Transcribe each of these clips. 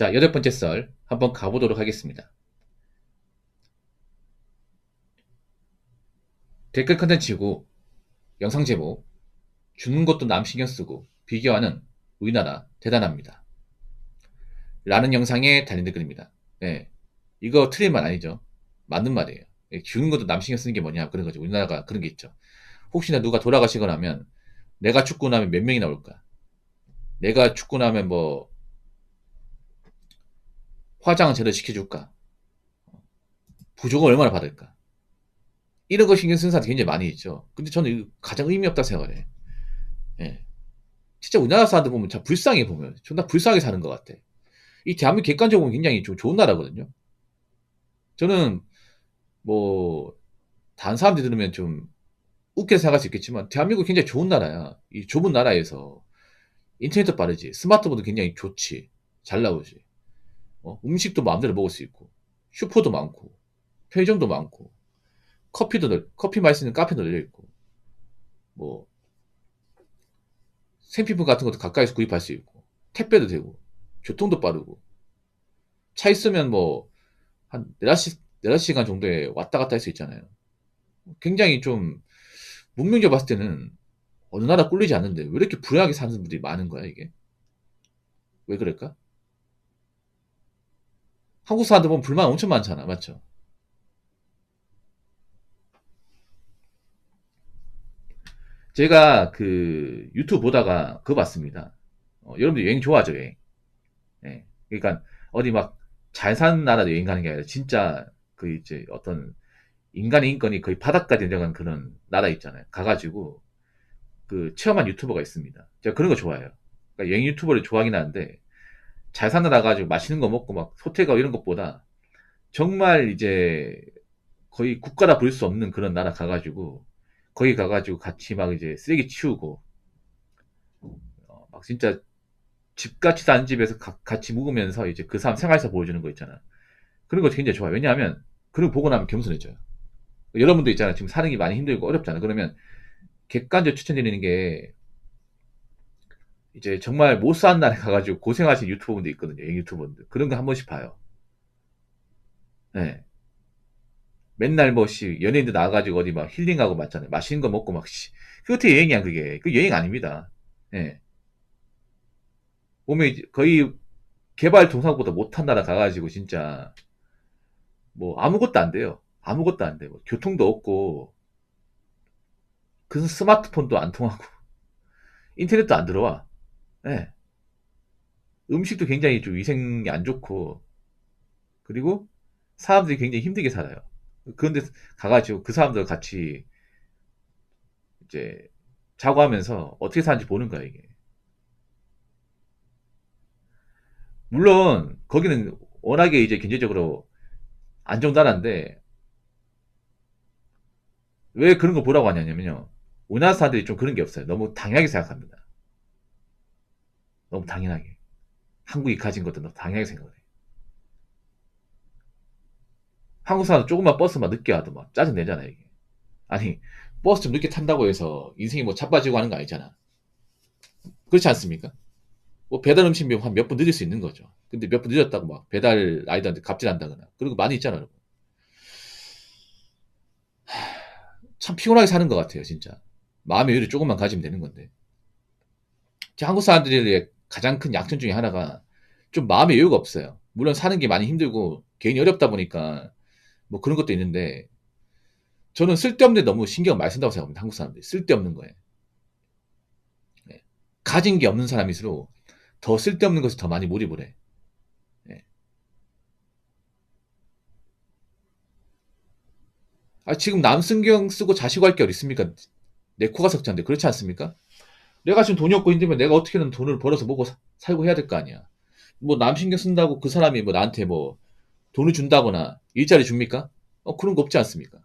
자, 여덟 번째 썰 한번 가보도록 하겠습니다. 댓글 컨텐츠고 영상 제목 주는 것도 남 신경 쓰고 비교하는 우리나라 대단합니다. 라는 영상에 달린 댓글입니다. 네, 이거 틀린 말 아니죠. 맞는 말이에요. 주는 것도 남 신경 쓰는 게 뭐냐 그런 거죠. 우리나라가 그런 게 있죠. 혹시나 누가 돌아가시거나 하면 내가 죽고 나면 몇 명이 나올까? 내가 죽고 나면 뭐 화장은 제대로 시켜줄까? 부족은 얼마나 받을까? 이런 거 신경 쓰는 사람이 굉장히 많이 있죠. 근데 저는 이거 가장 의미 없다고 생각을 해. 예. 진짜 우리나라 사람들 보면 참 불쌍해 보면 존나 불쌍하게 사는 것 같아. 이 대한민국 객관적으로 보면 굉장히 좀 좋은 나라거든요. 저는 뭐 다른 사람들이 들으면 좀 웃겨 생각할 수 있겠지만 대한민국 굉장히 좋은 나라야. 이 좁은 나라에서 인터넷도 빠르지, 스마트폰도 굉장히 좋지, 잘 나오지. 음식도 마음대로 먹을 수 있고, 슈퍼도 많고, 편의점도 많고, 커피 마실 수 있는 카페도 열려 있고, 뭐 생필품 같은 것도 가까이서 구입할 수 있고, 택배도 되고, 교통도 빠르고, 차 있으면 뭐, 한 4시간 정도에 왔다 갔다 할 수 있잖아요. 굉장히 좀, 문명적으로 봤을 때는 어느 나라 꿀리지 않는데, 왜 이렇게 불행하게 사는 분들이 많은 거야, 이게? 왜 그럴까? 한국 사람들 보면 불만 엄청 많잖아, 맞죠? 제가 그 유튜브 보다가 그거 봤습니다. 여러분들 여행 좋아하죠, 여행. 예. 그러니까 어디 막 잘 사는 나라 여행 가는 게 아니라 진짜 그 이제 어떤 인간의 인권이 거의 바닥까지 내려간 그런 나라 있잖아요. 가가지고 그 체험한 유튜버가 있습니다. 제가 그런 거 좋아해요. 그러니까 여행 유튜버를 좋아하긴 하는데 잘 사는 나라 가지고 맛있는 거 먹고 막 호텔 가고 이런 것보다 정말 이제 거의 국가라 부를 수 없는 그런 나라 가가지고 거기 가가지고 같이 막 이제 쓰레기 치우고 막 진짜 집같이 사는 집에서 같이 묵으면서 이제 그 사람 생활에서 보여주는 거 있잖아. 그런 거 굉장히 좋아요. 왜냐하면 그런 거 보고 나면 겸손해져요. 여러분도 있잖아. 지금 사는 게 많이 힘들고 어렵잖아. 그러면 객관적으로 추천드리는 게 이제 정말 못 사는 나라에 가가지고 고생하신 유튜버분들 있거든요. 유튜버분들. 그런 거 한 번씩 봐요. 네. 맨날 뭐씨 연예인들 나와가지고 어디 막 힐링하고 맞잖아요. 맛있는 거 먹고 막 씨. 그게 어떻게 여행이야 그게. 그 여행 아닙니다. 예. 보면 이제 거의 개발도상국보다 못한 나라 가가지고 진짜 뭐 아무것도 안 돼요. 아무것도 안 돼. 뭐 교통도 없고 그 스마트폰도 안 통하고 인터넷도 안 들어와. 예. 음식도 굉장히 좀 위생이 안 좋고 그리고 사람들이 굉장히 힘들게 살아요. 그런데 가가지고 그 사람들 같이 이제 자고 하면서 어떻게 사는지 보는 거야 이게. 물론 거기는 워낙에 이제 경제적으로 안정나라인데 왜 그런 거 보라고 하냐면요. 우리나라 사람들이 좀 그런 게 없어요. 너무 당연하게 생각합니다. 너무 당연하게. 한국이 가진 것도 너무 당연하게 생각을 해. 한국 사람 조금만 버스만 늦게 와도 막 짜증 내잖아요 이게. 아니 버스 좀 늦게 탄다고 해서 인생이 뭐 자빠지고 하는 거 아니잖아. 그렇지 않습니까? 뭐 배달 음식이 한 몇 분 늦을 수 있는 거죠. 근데 몇 분 늦었다고 막 배달 아이들한테 갑질한다거나 그런 거 많이 있잖아 여러분. 참 피곤하게 사는 것 같아요 진짜. 마음의 여유를 조금만 가지면 되는 건데. 한국 사람들의 가장 큰 약점 중에 하나가 좀 마음의 여유가 없어요. 물론 사는 게 많이 힘들고 개인이 어렵다 보니까 뭐 그런 것도 있는데 저는 쓸데없는 데 너무 신경 많이 쓴다고 생각합니다. 한국 사람들이 쓸데없는 거에. 예. 가진 게 없는 사람일수록 더 쓸데없는 것에 더 많이 몰입을 해. 예. 지금 남 신경 쓰고 자시고 할 게 어디 있습니까? 내 코가 석자인데 그렇지 않습니까? 내가 지금 돈이 없고 힘들면 내가 어떻게든 돈을 벌어서 먹고 살고 해야 될 거 아니야. 뭐 남 신경 쓴다고 그 사람이 뭐 나한테 뭐 돈을 준다거나 일자리 줍니까? 그런 거 없지 않습니까?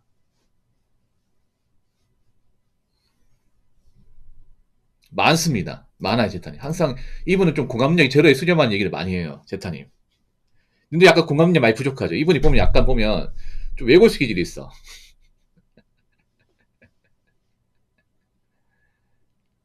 많습니다. 많아요, 제타님. 항상 이분은 좀 공감력이 제로에 수렴한 얘기를 많이 해요, 제타님. 근데 약간 공감력 많이 부족하죠. 이분이 보면 약간 보면 좀 외골수 기질이 있어.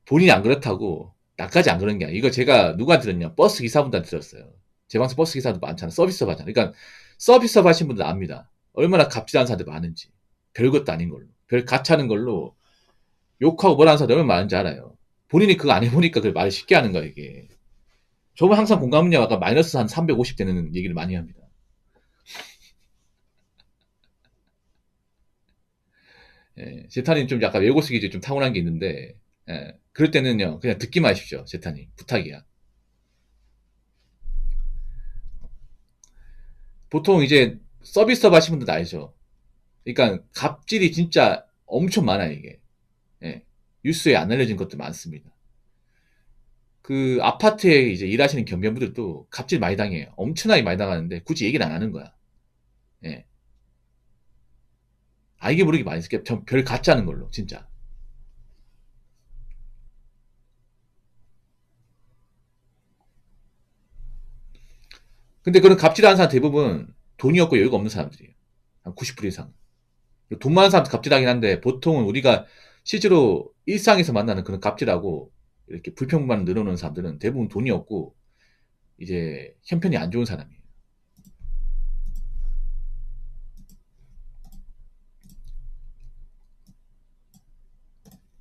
본인이 안 그렇다고 나까지 안 그런 게 아니야. 이거 제가 누가 들었냐? 버스 기사분한테 들었어요. 제방세 버스 기사도 많잖아. 서비스업 하잖아. 그러니까 서비스업 하신 분들 압니다. 얼마나 갑질하는 사람들 많은지. 별것도 아닌 걸로. 별 가차는 걸로 욕하고 뭐라는 사람들 얼마나 많은지 알아요. 본인이 그거 안 해보니까 그걸 말을 쉽게 하는 거야, 이게. 저는 항상 공감능력가 마이너스 한 350 되는 얘기를 많이 합니다. 예, 제타님 좀 약간 외고 쓰기 좀 타고난 게 있는데, 예, 그럴 때는요, 그냥 듣기만 하십시오, 제타님. 부탁이야. 보통 이제 서비스업 하시는 분들 알죠? 그러니까 갑질이 진짜 엄청 많아요, 이게. 예, 뉴스에 안 알려진 것도 많습니다. 그 아파트에 이제 일하시는 경비원분들도 갑질 많이 당해요. 엄청나게 많이 당하는데 굳이 얘기를 안 하는 거야. 예. 알게 모르게 많이 있을게 별 가짜는 걸로, 진짜. 근데 그런 갑질하는 사람 대부분 돈이 없고 여유가 없는 사람들이에요. 한 90% 이상. 돈 많은 사람도 갑질하긴 한데 보통은 우리가 실제로 일상에서 만나는 그런 갑질하고 이렇게 불평만 늘어놓는 사람들은 대부분 돈이 없고 이제 형편이 안 좋은 사람이에요.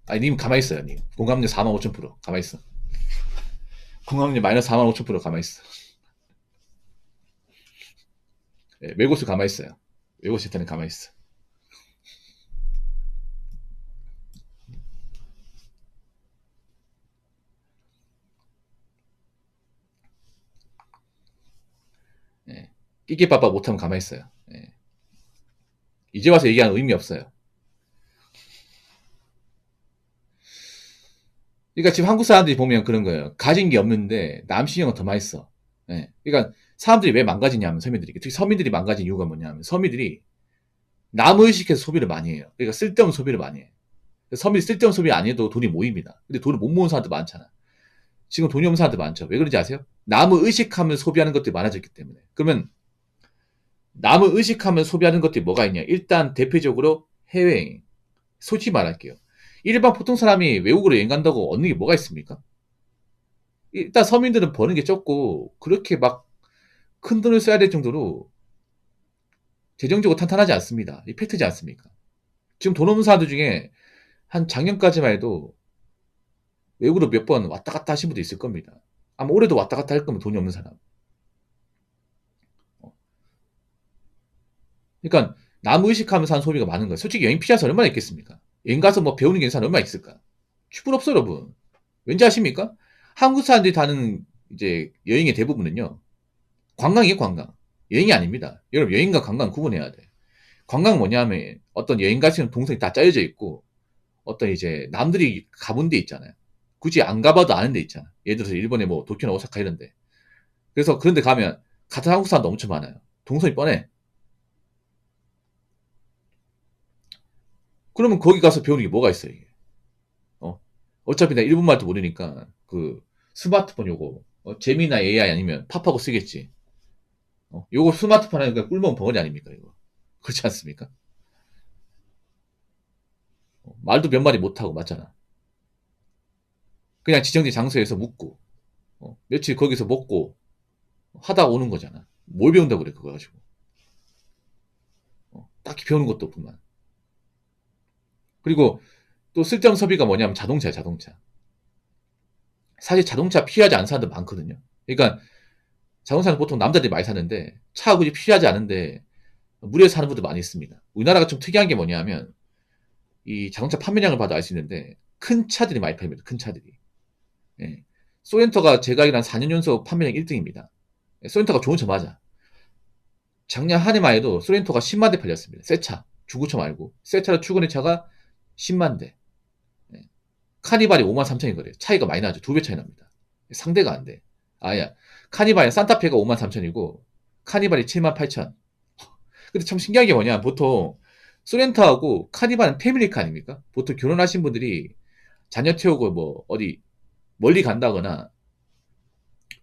아니, 님 가만히 있어요, 님. 공감률 45,000%. 가만히 있어. 공감률 마이너스 45,000% 가만히 있어. 예, 외고수 가만히 있어요. 외고수 때는 가만히 있어. 예. 끼끼빠빠 못하면 가만히 있어요. 예. 이제 와서 얘기하는 의미 없어요. 그러니까 지금 한국 사람들이 보면 그런 거예요. 가진 게 없는데 남 신경은 더 많이 써. 예. 그러니까 사람들이 왜 망가지냐면 서민들이 특히 서민들이 망가진 이유가 뭐냐면 서민들이 남을 의식해서 소비를 많이 해요. 그러니까 쓸데없는 소비를 많이 해요. 서민이 쓸데없는 소비 안 해도 돈이 모입니다. 근데 돈을 못 모으는 사람들 많잖아. 지금 돈이 없는 사람들 많죠. 왜 그런지 아세요? 남을 의식하면 소비하는 것들이 많아졌기 때문에. 그러면 남을 의식하면 소비하는 것들이 뭐가 있냐? 일단 대표적으로 해외여행. 솔직히 말할게요. 일반 보통 사람이 외국으로 여행 간다고 얻는 게 뭐가 있습니까? 일단 서민들은 버는 게 적고 그렇게 막 큰 돈을 써야 될 정도로 재정적으로 탄탄하지 않습니다. 이 팩트지 않습니까? 지금 돈 없는 사람들 중에 한 작년까지만 해도 외국으로 몇 번 왔다 갔다 하신 분도 있을 겁니다. 아마 올해도 왔다 갔다 할 거면 돈이 없는 사람. 그러니까 남 의식하면서 하는 소비가 많은 거예요. 솔직히 여행 피자에서 얼마나 있겠습니까? 여행 가서 뭐 배우는 게 있는 사람 얼마나 있을까? 슈per 없어, 여러분. 왠지 아십니까? 한국 사람들이 다는 이제 여행의 대부분은요. 관광이에요, 관광. 여행이 아닙니다. 여러분, 여행과 관광 구분해야 돼. 관광은 뭐냐면 어떤 여행 가시는 동선이 다 짜여져 있고 어떤 이제 남들이 가본 데 있잖아요. 굳이 안 가봐도 아는 데 있잖아. 예를 들어서 일본의 뭐 도쿄나 오사카 이런 데. 그래서 그런 데 가면 같은 한국 사람도 엄청 많아요. 동선이 뻔해. 그러면 거기 가서 배우는 게 뭐가 있어요, 이게. 어? 어차피 나 일본 말도 모르니까 그 스마트폰 요거 제미나 AI 아니면 팝하고 쓰겠지. 요거 스마트폰 하니까 꿀먹은 벙어리 아닙니까, 이거. 그렇지 않습니까? 말도 몇 마디 못하고 맞잖아. 그냥 지정된 장소에서 묵고 며칠 거기서 먹고 하다 오는 거잖아. 뭘 배운다고 그래, 그거 가지고. 딱히 배우는 것도 없구만. 그리고 또 쓸데없는 소비가 뭐냐면 자동차야, 자동차. 사실 자동차 필요하지 않은 사람들 많거든요. 그러니까 자동차는 보통 남자들이 많이 사는데 차 굳이 필요하지 않은데 무리해서 사는 분들 많이 있습니다. 우리나라가 좀 특이한 게 뭐냐면 이 자동차 판매량을 봐도 알 수 있는데 큰 차들이 많이 팔립니다. 큰 차들이. 예. 소렌토가 제가 알기로 한 4년 연속 판매량 1등입니다. 소렌토가 좋은 차 맞아. 작년 한 해만 해도 소렌토가 10만 대 팔렸습니다. 새 차. 중고차 말고. 새 차로 출근한 차가 10만 대. 예. 카니발이 5만 3천인 거래요. 차이가 많이 나죠. 두 배 차이 납니다. 상대가 안 돼. 아야. 카니발, 산타페가 5만 3천이고, 카니발이 7만 8천. 근데 참 신기한 게 뭐냐. 보통, 소렌토하고 카니발은 패밀리카 아닙니까? 보통 결혼하신 분들이 자녀 태우고 뭐, 어디, 멀리 간다거나,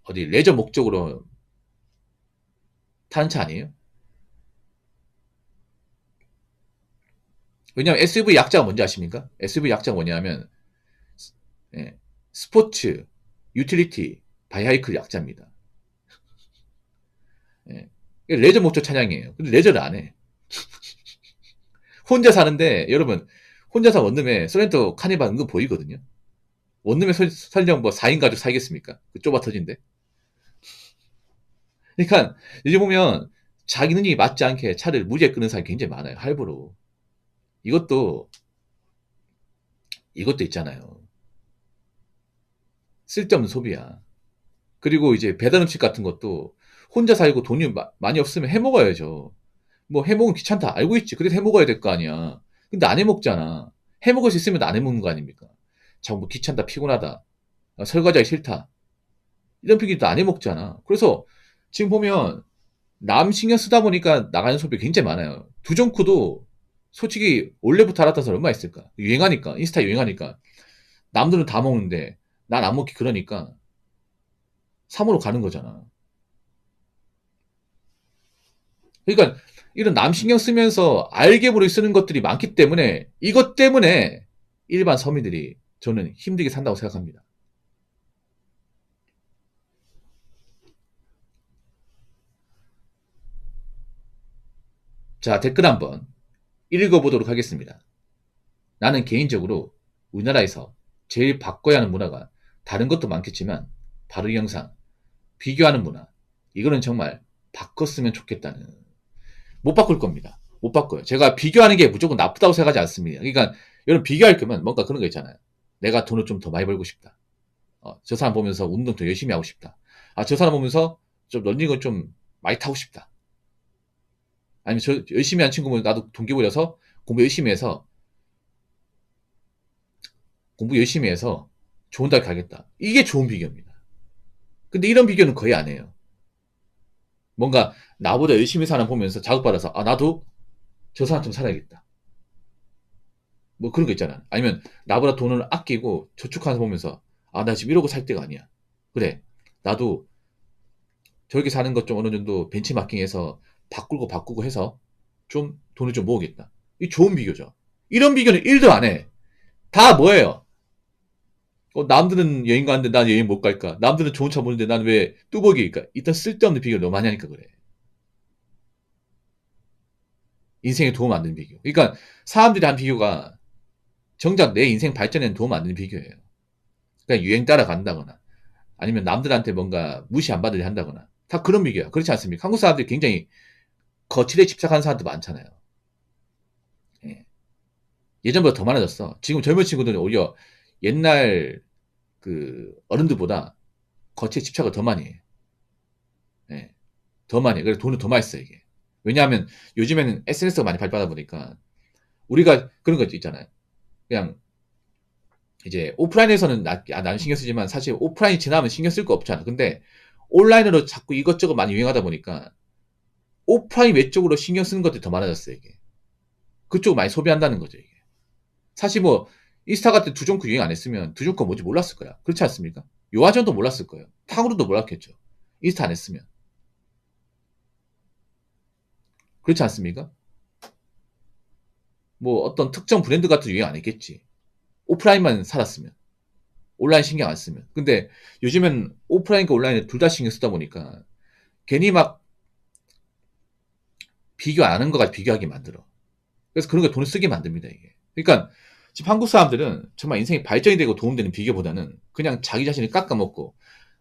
어디 레저 목적으로 타는 차 아니에요? 왜냐면 SUV 약자가 뭔지 아십니까? SUV 약자가 뭐냐면, 예, 스포츠, 유틸리티, 바이하이클 약자입니다. 예. 레저 목적 찬양이에요. 근데 레저를 안 해. 혼자 사는데 여러분 혼자 사 원룸에 소렌토 카니발 은근 보이거든요. 원룸에 설령 뭐 4인 가족 살겠습니까? 그 좁아 터진데. 그러니까 요즘 보면 자기 능력이 맞지 않게 차를 무지하게 끄는 사람이 굉장히 많아요. 할부로. 이것도 있잖아요. 쓸데없는 소비야. 그리고 이제 배달 음식 같은 것도 혼자 살고 돈이 많이 없으면 해 먹어야죠. 뭐 해 먹으면 귀찮다. 알고 있지. 그래도 해 먹어야 될 거 아니야. 근데 안 해 먹잖아. 해 먹을 수 있으면 안 해 먹는 거 아닙니까? 자꾸 뭐 귀찮다, 피곤하다, 설거지하기 싫다. 이런 핑계도 안 해 먹잖아. 그래서 지금 보면 남 신경 쓰다 보니까 나가는 소비 굉장히 많아요. 두정쿠도 솔직히 원래부터 알았던 사람 얼마 있을까? 유행하니까, 인스타 유행하니까. 남들은 다 먹는데 난 안 먹기 그러니까 3으로 가는 거잖아. 그러니까 이런 남 신경 쓰면서 알게 모르게 쓰는 것들이 많기 때문에 이것 때문에 일반 서민들이 저는 힘들게 산다고 생각합니다. 자, 댓글 한번 읽어보도록 하겠습니다. 나는 개인적으로 우리나라에서 제일 바꿔야 하는 문화가 다른 것도 많겠지만 바로 이 영상, 비교하는 문화. 이거는 정말 바꿨으면 좋겠다는. 못 바꿀 겁니다. 못 바꿔요. 제가 비교하는 게 무조건 나쁘다고 생각하지 않습니다. 그러니까 여러분 비교할 거면 뭔가 그런 거 있잖아요. 내가 돈을 좀 더 많이 벌고 싶다. 저 사람 보면서 운동 더 열심히 하고 싶다. 저 사람 보면서 좀 런닝을 좀 많이 타고 싶다. 아니면 저 열심히 한 친구 보면 나도 동기부여서 공부 열심히 해서 좋은 대학 가겠다. 이게 좋은 비교입니다. 근데 이런 비교는 거의 안 해요. 뭔가 나보다 열심히 사는 보면서 자극받아서 나도 저 사람처럼 살아야겠다. 뭐 그런 거 있잖아. 아니면 나보다 돈을 아끼고 저축하는 거 보면서 나 지금 이러고 살 때가 아니야. 그래. 나도 저렇게 사는 것 좀 어느 정도 벤치마킹해서 바꾸고 해서 좀 돈을 좀 모으겠다. 이 좋은 비교죠. 이런 비교는 1도 안 해. 다 뭐예요? 남들은 여행 가는데 난 여행 못 갈까? 남들은 좋은 차 보는데 난 왜 뚜벅이일까? 일단 쓸데없는 비교를 너무 많이 하니까 그래. 인생에 도움 안 되는 비교. 그러니까 사람들이 한 비교가 정작 내 인생 발전에는 도움 안 되는 비교예요. 그러니까 유행 따라간다거나 아니면 남들한테 뭔가 무시 안 받으려 한다거나 다 그런 비교야. 그렇지 않습니까? 한국 사람들이 굉장히 거칠에 집착하는 사람도 많잖아요. 예. 예전보다 더 많아졌어. 지금 젊은 친구들은 오히려 옛날 그 어른들보다 거치에 집착을 더 많이 해. 예. 더 많이 해. 그래서 돈을 더 많이 써, 이게. 왜냐하면 요즘에는 SNS가 많이 발달하다 보니까 우리가 그런 거 있잖아요. 그냥 이제 오프라인에서는 난 신경 쓰지만 사실 오프라인이 지나면 신경 쓸 거 없잖아. 근데 온라인으로 자꾸 이것저것 많이 유행하다 보니까 오프라인 외적으로 신경 쓰는 것들이 더 많아졌어요, 이게. 그쪽을 많이 소비한다는 거죠, 이게. 사실 뭐 인스타 같은 두종크 유행 안 했으면 두종크가 뭔지 몰랐을 거야. 그렇지 않습니까? 요아정도 몰랐을 거예요. 탕후루도 몰랐겠죠. 인스타 안 했으면. 그렇지 않습니까? 뭐 어떤 특정 브랜드 같은 유행 안 했겠지. 오프라인만 살았으면. 온라인 신경 안 쓰면. 근데 요즘엔 오프라인과 온라인에 둘 다 신경 쓰다 보니까 괜히 막 비교 안 하는 것까지 비교하게 만들어. 그래서 그런 거 돈을 쓰게 만듭니다, 이게. 그러니까 지금 한국 사람들은 정말 인생이 발전이 되고 도움되는 비교보다는 그냥 자기 자신을 깎아먹고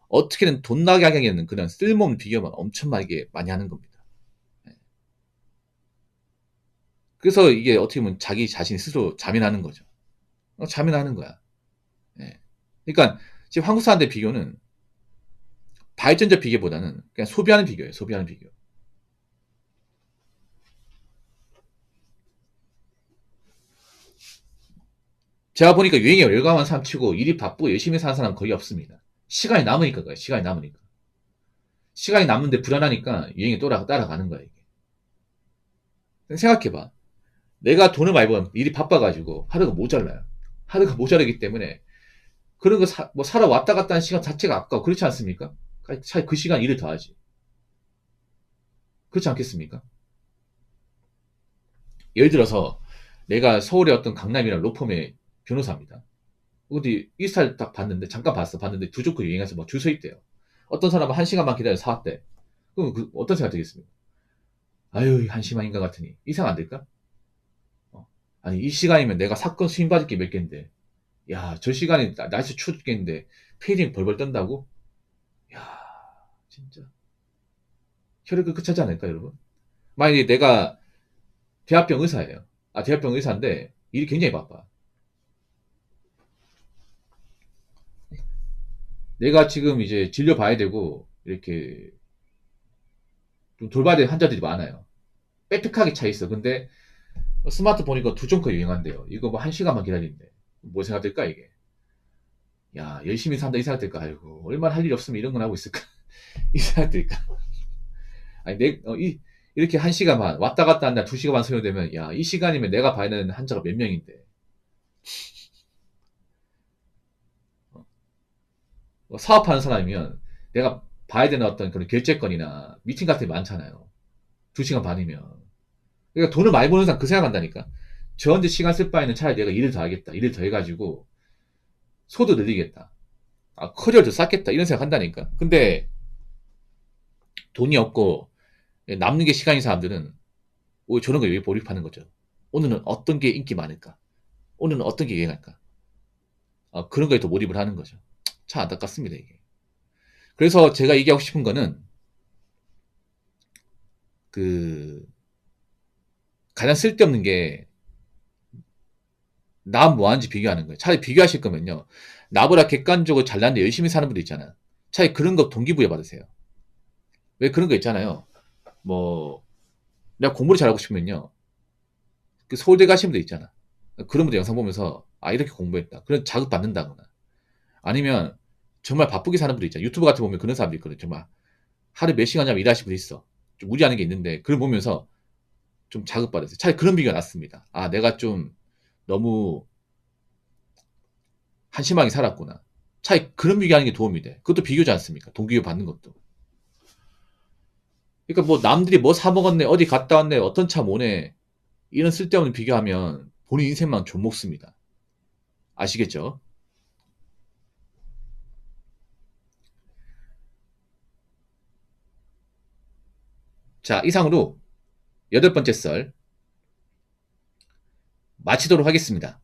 어떻게든 돈 나게 하겠는 그런 쓸모없는 비교만 엄청 많이 하는 겁니다. 예. 그래서 이게 어떻게 보면 자기 자신이 스스로 자민하는 거죠. 자민하는 거야. 예. 그러니까 지금 한국 사람들 비교는 발전적 비교보다는 그냥 소비하는 비교예요. 소비하는 비교. 제가 보니까 유행에 열광한 사람 치고 일이 바쁘고 열심히 사는 사람 거의 없습니다. 시간이 남으니까 그래요. 시간이 남으니까. 시간이 남는데 불안하니까 유행에 따라가는 거야, 이게. 생각해봐. 내가 돈을 많이 버면 일이 바빠가지고 하루가 모자라요. 하루가 모자라기 때문에 그런 거 뭐 사러 왔다 갔다 하는 시간 자체가 아까워. 그렇지 않습니까? 차라리 그 시간 일을 더 하지. 그렇지 않겠습니까? 예를 들어서 내가 서울의 어떤 강남이나 로펌의 변호사입니다. 어디 인스타를 딱 봤는데 잠깐 봤는데 두 조크 유행해서 막 줄 서 있대요. 어떤 사람은 한 시간만 기다려 사왔대. 그럼 어떤 생각 들겠습니까? 아유, 한심한 인간 같으니. 이 생각 안 될까? 어. 아니, 이 시간이면 내가 사건 수임 받을 게 몇 개인데. 야, 저 시간에 날씨 추워 죽겠는데 페이링 벌벌 떤다고? 야, 진짜 혈액을 끝하지 않을까, 여러분? 만약에 내가 대합병 의사예요. 아, 대합병 의사인데 일이 굉장히 바빠. 내가 지금 이제 진료 봐야 되고 이렇게 좀 돌봐야 될 환자들이 많아요. 빽빽하게 차 있어. 근데 스마트폰 이거 2종 유행한대요. 이거 뭐 1시간만 기다리는데 뭐 생각될까 이게? 야, 열심히 산다 이 생각될까? 아이고, 얼마나 할 일이 없으면 이런 건 하고 있을까? 이 생각될까? 아니, 이렇게 1시간 반 왔다 갔다 한다 2시간 반 소요되면 야, 이 시간이면 내가 봐야 되는 환자가 몇 명인데. 사업하는 사람이면 내가 봐야 되는 어떤 그런 결제건이나 미팅 같은 게 많잖아요. 2시간 반이면. 그러니까 돈을 많이 버는 사람 그 생각한다니까. 저 혼자 시간 쓸 바에는 차라리 내가 일을 더 하겠다. 일을 더 해가지고 소득 늘리겠다. 아, 커리어를 더 쌓겠다. 이런 생각 한다니까. 근데 돈이 없고 남는 게 시간인 사람들은 오히려 저런 거에 몰입하는 거죠. 오늘은 어떤 게 인기 많을까? 오늘은 어떤 게 유행할까? 아, 그런 거에 더 몰입을 하는 거죠. 참 안타깝습니다, 이게. 그래서 제가 얘기하고 싶은 거는 그 가장 쓸데없는 게 나 뭐하는지 비교하는 거예요. 차라리 비교하실 거면요. 나보다 객관적으로 잘났는데 열심히 사는 분들 있잖아요. 차라리 그런 거 동기부여 받으세요. 왜 그런 거 있잖아요. 뭐 내가 공부를 잘하고 싶으면요. 그 서울대 가신 분들 있잖아. 그런 분들 영상 보면서 아 이렇게 공부했다. 그런 자극 받는다거나 아니면 정말 바쁘게 사는 분들 있잖아. 유튜브 같은 거 보면 그런 사람들 있거든. 정말 하루 몇 시간이나 일하시는 분들 있어. 좀 무리하는 게 있는데 그걸 보면서 좀 자극받으세요. 차라리 그런 비교가 낫습니다. 아 내가 좀 너무 한심하게 살았구나. 차라리 그런 비교하는 게 도움이 돼. 그것도 비교지 않습니까? 동기부여 받는 것도. 그러니까 뭐 남들이 뭐 사 먹었네, 어디 갔다 왔네, 어떤 차 모네 이런 쓸데없는 비교하면 본인 인생만 좀먹습니다. 아시겠죠? 자, 이상으로 8번째 썰 마치도록 하겠습니다.